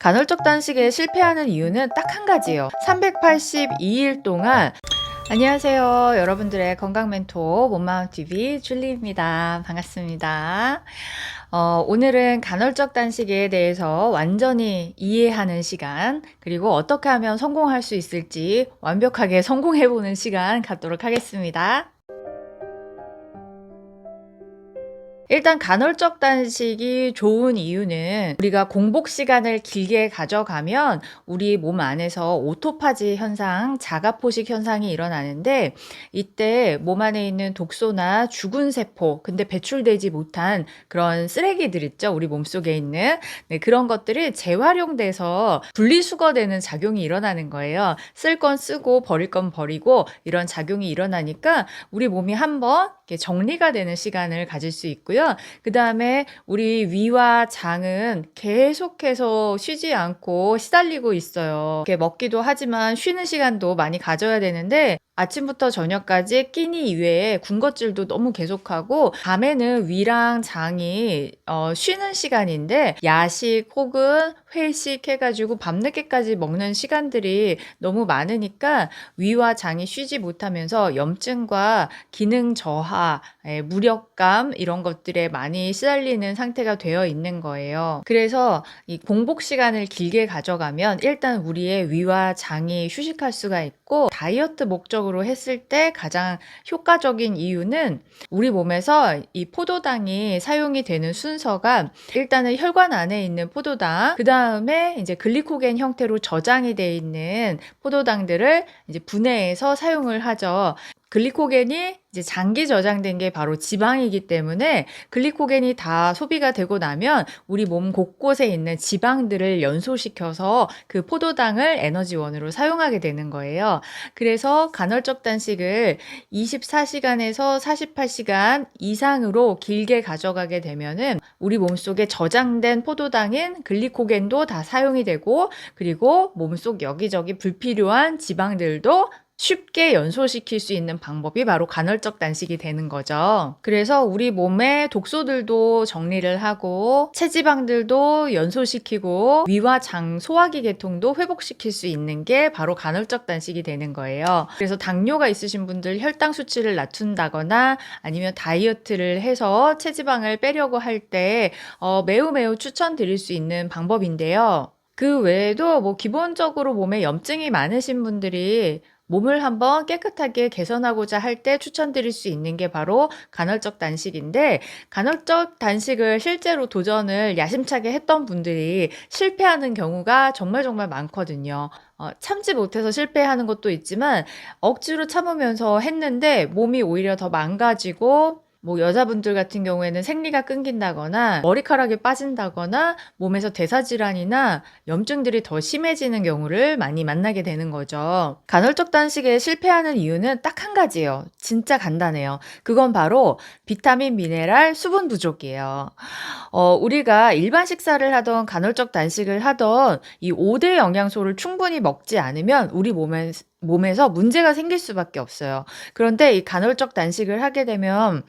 간헐적 단식에 실패하는 이유는 딱 한 가지예요. 382일 동안 안녕하세요. 여러분들의 건강 멘토 몸마음TV 줄리입니다. 반갑습니다. 오늘은 간헐적 단식에 대해서 완전히 이해하는 시간, 그리고 어떻게 하면 성공할 수 있을지 완벽하게 성공해보는 시간 갖도록 하겠습니다. 일단 간헐적 단식이 좋은 이유는 우리가 공복 시간을 길게 가져가면 우리 몸 안에서 오토파지 현상, 자가포식 현상이 일어나는데, 이때 몸 안에 있는 독소나 죽은 세포, 근데 배출되지 못한 그런 쓰레기들 있죠, 우리 몸속에 있는. 네, 그런 것들이 재활용돼서 분리수거되는 작용이 일어나는 거예요. 쓸 건 쓰고 버릴 건 버리고 이런 작용이 일어나니까 우리 몸이 한번 정리가 되는 시간을 가질 수 있고요. 그 다음에 우리 위와 장은 계속해서 쉬지 않고 시달리고 있어요. 이렇게 먹기도 하지만 쉬는 시간도 많이 가져야 되는데, 아침부터 저녁까지 끼니 이외에 군것질도 너무 계속하고, 밤에는 위랑 장이 쉬는 시간인데 야식 혹은 회식 해가지고 밤늦게까지 먹는 시간들이 너무 많으니까 위와 장이 쉬지 못하면서 염증과 기능 저하, 무력감 이런 것들에 많이 시달리는 상태가 되어 있는 거예요. 그래서 이 공복 시간을 길게 가져가면 일단 우리의 위와 장이 휴식할 수가 있고, 다이어트 목적으로 했을 때 가장 효과적인 이유는 우리 몸에서 이 포도당이 사용이 되는 순서가, 일단은 혈관 안에 있는 포도당, 그 다음에 이제 글리코겐 형태로 저장이 되어 있는 포도당들을 이제 분해해서 사용을 하죠. 글리코겐이 이제 장기 저장된 게 바로 지방이기 때문에 글리코겐이 다 소비가 되고 나면 우리 몸 곳곳에 있는 지방들을 연소시켜서 그 포도당을 에너지원으로 사용하게 되는 거예요. 그래서 간헐적 단식을 24시간에서 48시간 이상으로 길게 가져가게 되면은 우리 몸속에 저장된 포도당인 글리코겐도 다 사용이 되고, 그리고 몸속 여기저기 불필요한 지방들도 쉽게 연소시킬 수 있는 방법이 바로 간헐적 단식이 되는 거죠. 그래서 우리 몸의 독소들도 정리를 하고 체지방들도 연소시키고 위와 장 소화기 계통도 회복시킬 수 있는 게 바로 간헐적 단식이 되는 거예요. 그래서 당뇨가 있으신 분들 혈당 수치를 낮춘다거나 아니면 다이어트를 해서 체지방을 빼려고 할 때 매우 추천드릴 수 있는 방법인데요. 그 외에도 뭐 기본적으로 몸에 염증이 많으신 분들이 몸을 한번 깨끗하게 개선하고자 할 때 추천드릴 수 있는 게 바로 간헐적 단식인데, 간헐적 단식을 실제로 도전을 야심차게 했던 분들이 실패하는 경우가 정말 많거든요. 참지 못해서 실패하는 것도 있지만 억지로 참으면서 했는데 몸이 오히려 더 망가지고, 뭐 여자분들 같은 경우에는 생리가 끊긴다거나 머리카락이 빠진다거나 몸에서 대사질환이나 염증들이 더 심해지는 경우를 많이 만나게 되는 거죠. 간헐적 단식에 실패하는 이유는 딱 한 가지예요. 진짜 간단해요. 그건 바로 비타민, 미네랄, 수분 부족이에요. 우리가 일반 식사를 하던 간헐적 단식을 하던 이 5대 영양소를 충분히 먹지 않으면 우리 몸에서 문제가 생길 수밖에 없어요. 그런데 이 간헐적 단식을 하게 되면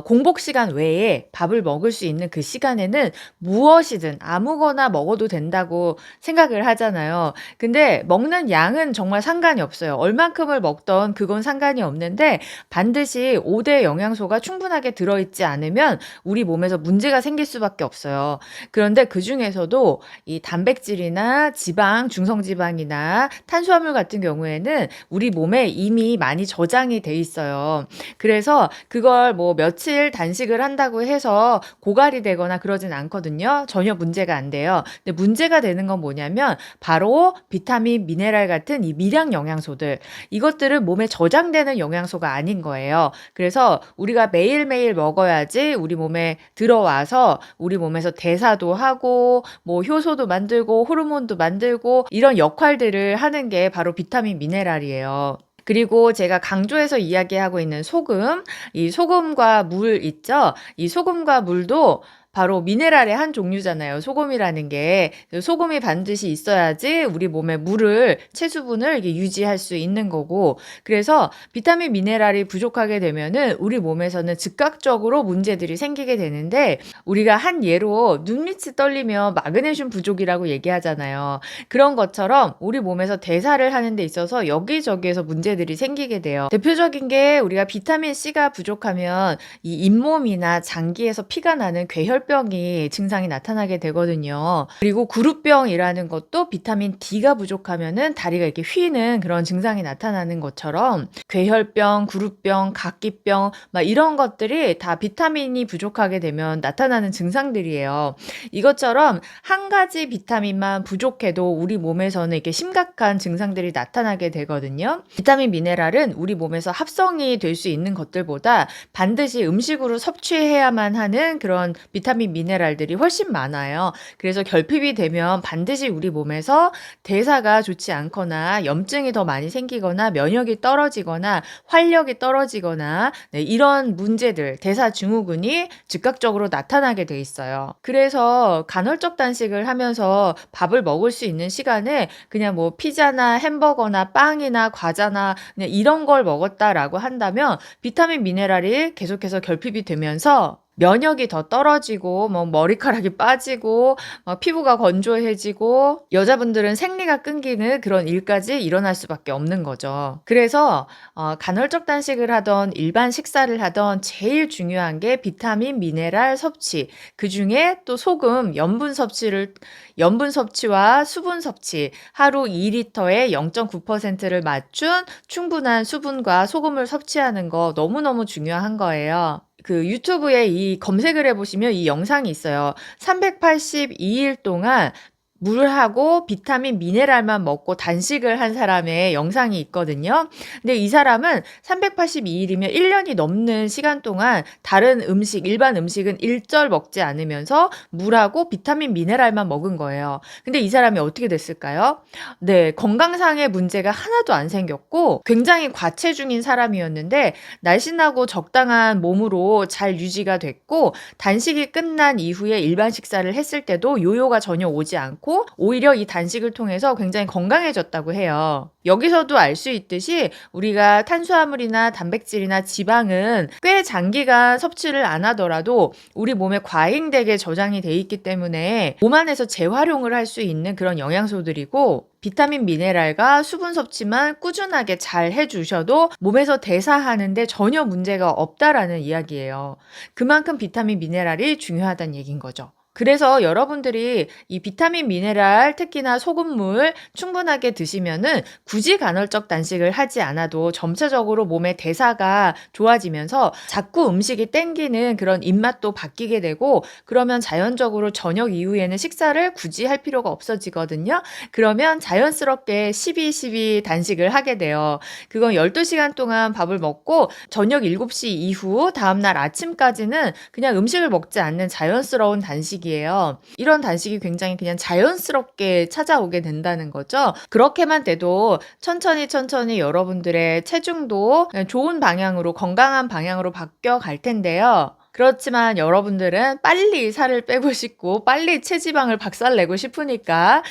공복 시간 외에 밥을 먹을 수 있는 그 시간에는 무엇이든 아무거나 먹어도 된다고 생각을 하잖아요. 근데 먹는 양은 정말 상관이 없어요. 얼만큼을 먹던 그건 상관이 없는데, 반드시 5대 영양소가 충분하게 들어있지 않으면 우리 몸에서 문제가 생길 수밖에 없어요. 그런데 그 중에서도 이 단백질이나 지방, 중성지방이나 탄수화물 같은 경우에는 우리 몸에 이미 많이 저장이 돼 있어요. 그래서 그걸 뭐 며칠 단식을 한다고 해서 고갈이 되거나 그러진 않거든요. 전혀 문제가 안 돼요. 근데 문제가 되는 건 뭐냐면 바로 비타민, 미네랄 같은 이 미량 영양소들, 이것들은 몸에 저장되는 영양소가 아닌 거예요. 그래서 우리가 매일매일 먹어야지 우리 몸에 들어와서 우리 몸에서 대사도 하고 뭐 효소도 만들고 호르몬도 만들고 이런 역할들을 하는 게 바로 비타민, 미네랄이에요. 그리고 제가 강조해서 이야기하고 있는 소금, 이 소금과 물 있죠? 이 소금과 물도 바로 미네랄의 한 종류잖아요, 소금이라는 게. 소금이 반드시 있어야지 우리 몸에 물을, 채수분을 이렇게 유지할 수 있는 거고, 그래서 비타민 미네랄이 부족하게 되면은 우리 몸에서는 즉각적으로 문제들이 생기게 되는데, 우리가 한 예로 눈밑이 떨리면 마그네슘 부족이라고 얘기하잖아요. 그런 것처럼 우리 몸에서 대사를 하는 데 있어서 여기저기에서 문제들이 생기게 돼요. 대표적인 게 우리가 비타민 C가 부족하면 이 잇몸이나 장기에서 피가 나는 괴혈병이 증상이 나타나게 되거든요. 그리고 구루병이라는 것도 비타민 D가 부족하면은 다리가 이렇게 휘는 그런 증상이 나타나는 것처럼, 괴혈병, 구루병, 각기병 막 이런 것들이 다 비타민이 부족하게 되면 나타나는 증상들이에요. 이것처럼 한 가지 비타민만 부족해도 우리 몸에서는 이렇게 심각한 증상들이 나타나게 되거든요. 비타민 미네랄은 우리 몸에서 합성이 될 수 있는 것들보다 반드시 음식으로 섭취해야만 하는 그런 비타민 미네랄들이 훨씬 많아요. 그래서 결핍이 되면 반드시 우리 몸에서 대사가 좋지 않거나 염증이 더 많이 생기거나 면역이 떨어지거나 활력이 떨어지거나 이런 문제들, 대사 증후군이 즉각적으로 나타나게 돼 있어요. 그래서 간헐적 단식을 하면서 밥을 먹을 수 있는 시간에 그냥 뭐 피자나 햄버거나 빵이나 과자나 그냥 이런 걸 먹었다라고 한다면 비타민 미네랄이 계속해서 결핍이 되면서 면역이 더 떨어지고 뭐 머리카락이 빠지고 피부가 건조해지고 여자분들은 생리가 끊기는 그런 일까지 일어날 수밖에 없는 거죠. 그래서 간헐적 단식을 하던 일반 식사를 하던 제일 중요한 게 비타민 미네랄 섭취, 그중에 또 소금, 염분 섭취와 수분 섭취, 하루 2리터에 0.9%를 맞춘 충분한 수분과 소금을 섭취하는 거 너무너무 중요한 거예요. 그 유튜브에 이 검색을 해보시면 이 영상이 있어요. 382일 동안 물하고 비타민 미네랄만 먹고 단식을 한 사람의 영상이 있거든요. 근데 이 사람은 382일이면 1년이 넘는 시간 동안 다른 음식, 일반 음식은 일절 먹지 않으면서 물하고 비타민 미네랄만 먹은 거예요. 근데 이 사람이 어떻게 됐을까요? 네, 건강상의 문제가 하나도 안 생겼고 굉장히 과체중인 사람이었는데 날씬하고 적당한 몸으로 잘 유지가 됐고, 단식이 끝난 이후에 일반 식사를 했을 때도 요요가 전혀 오지 않고 오히려 이 단식을 통해서 굉장히 건강해졌다고 해요. 여기서도 알 수 있듯이 우리가 탄수화물이나 단백질이나 지방은 꽤 장기간 섭취를 안 하더라도 우리 몸에 과잉되게 저장이 돼 있기 때문에 몸 안에서 재활용을 할 수 있는 그런 영양소들이고, 비타민 미네랄과 수분 섭취만 꾸준하게 잘 해주셔도 몸에서 대사하는데 전혀 문제가 없다라는 이야기예요. 그만큼 비타민 미네랄이 중요하다는 얘기인 거죠. 그래서 여러분들이 이 비타민 미네랄, 특히나 소금물 충분하게 드시면은 굳이 간헐적 단식을 하지 않아도 점차적으로 몸의 대사가 좋아지면서 자꾸 음식이 땡기는 그런 입맛도 바뀌게 되고, 그러면 자연적으로 저녁 이후에는 식사를 굳이 할 필요가 없어지거든요. 그러면 자연스럽게 12-12 단식을 하게 돼요. 그건 12시간 동안 밥을 먹고 저녁 7시 이후 다음날 아침까지는 그냥 음식을 먹지 않는 자연스러운 단식이에요. 이런 단식이 굉장히 그냥 자연스럽게 찾아오게 된다는 거죠. 그렇게만 돼도 천천히 여러분들의 체중도 좋은 방향으로, 건강한 방향으로 바뀌어 갈 텐데요. 그렇지만 여러분들은 빨리 살을 빼고 싶고 빨리 체지방을 박살내고 싶으니까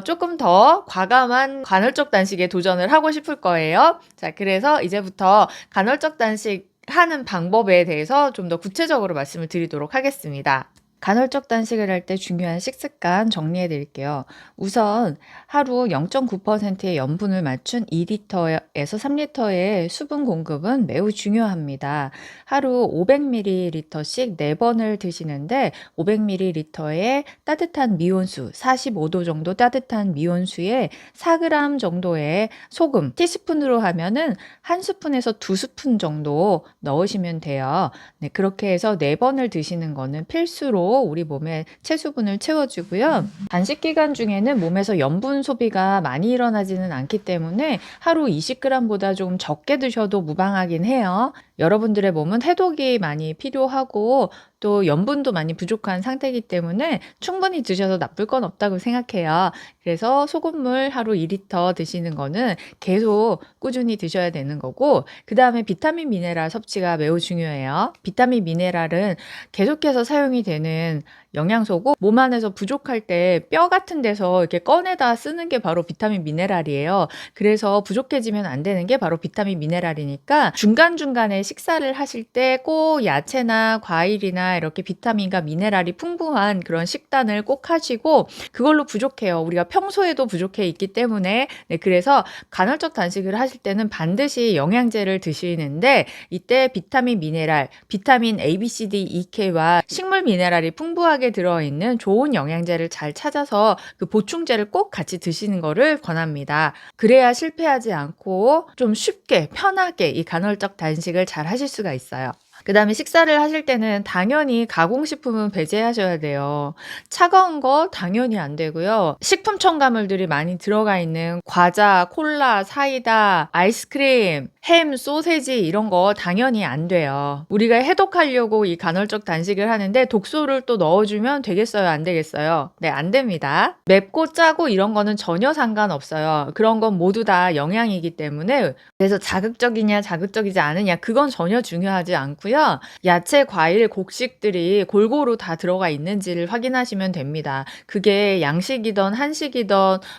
조금 더 과감한 간헐적 단식에 도전을 하고 싶을 거예요. 자, 그래서 이제부터 간헐적 단식 하는 방법에 대해서 좀 더 구체적으로 말씀을 드리도록 하겠습니다. 간헐적 단식을 할 때 중요한 식습관 정리해 드릴게요. 우선 하루 0.9%의 염분을 맞춘 2리터에서 3리터의 수분 공급은 매우 중요합니다. 하루 500ml씩 4번을 드시는데 500ml에 따뜻한 미온수, 45도 정도 따뜻한 미온수에 4g 정도의 소금, 티스푼으로 하면은 1스푼에서 2스푼 정도 넣으시면 돼요. 네, 그렇게 해서 4번을 드시는 거는 필수로 우리 몸에 채수분을 채워주고요. 단식 기간 중에는 몸에서 염분 소비가 많이 일어나지는 않기 때문에 하루 20g보다 조금 적게 드셔도 무방하긴 해요. 여러분들의 몸은 해독이 많이 필요하고 또 염분도 많이 부족한 상태이기 때문에 충분히 드셔도 나쁠 건 없다고 생각해요. 그래서 소금물 하루 2리터 드시는 거는 계속 꾸준히 드셔야 되는 거고, 그다음에 비타민 미네랄 섭취가 매우 중요해요. 비타민 미네랄은 계속해서 사용이 되는 영양소고, 몸 안에서 부족할 때 뼈 같은 데서 이렇게 꺼내다 쓰는 게 바로 비타민 미네랄이에요. 그래서 부족해지면 안 되는 게 바로 비타민 미네랄이니까 중간중간에 식사를 하실 때 꼭 야채나 과일이나 이렇게 비타민과 미네랄이 풍부한 그런 식단을 꼭 하시고, 그걸로 부족해요. 우리가 평소에도 부족해 있기 때문에. 네, 그래서 간헐적 단식을 하실 때는 반드시 영양제를 드시는데, 이때 비타민 미네랄, 비타민 A, B, C, D, E, K와 식물 미네랄이 풍부하게 들어있는 좋은 영양제를 잘 찾아서 그 보충제를 꼭 같이 드시는 거를 권합니다. 그래야 실패하지 않고 좀 쉽게 편하게 이 간헐적 단식을 잘 하실 수가 있어요. 그 다음에 식사를 하실 때는 당연히 가공식품은 배제하셔야 돼요. 차가운 거 당연히 안 되고요. 식품 첨가물들이 많이 들어가 있는 과자, 콜라, 사이다, 아이스크림, 햄, 소세지 이런 거 당연히 안 돼요. 우리가 해독하려고 이 간헐적 단식을 하는데 독소를 또 넣어주면 되겠어요? 안 되겠어요? 네, 안 됩니다. 맵고 짜고 이런 거는 전혀 상관없어요. 그런 건 모두 다 영양이기 때문에, 그래서 자극적이냐 자극적이지 않으냐 그건 전혀 중요하지 않고요. 야채, 과일, 곡식들이 골고루 다 들어가 있는지를 확인하시면 됩니다. 그게 양식이든 한식이든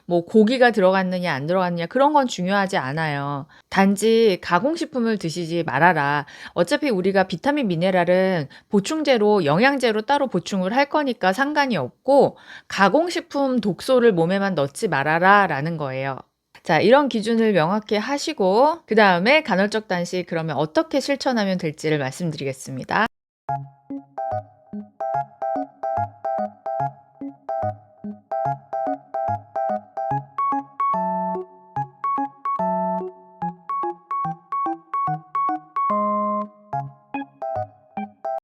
뭐 고기가 들어갔느냐 안 들어갔느냐 그런 건 중요하지 않아요. 단지 가공식품을 드시지 말아라. 어차피 우리가 비타민 미네랄은 보충제로 영양제로 따로 보충을 할 거니까 상관이 없고, 가공식품 독소를 몸에만 넣지 말아라 라는 거예요. 자, 이런 기준을 명확히 하시고 그 다음에 간헐적 단식 그러면 어떻게 실천하면 될지를 말씀드리겠습니다.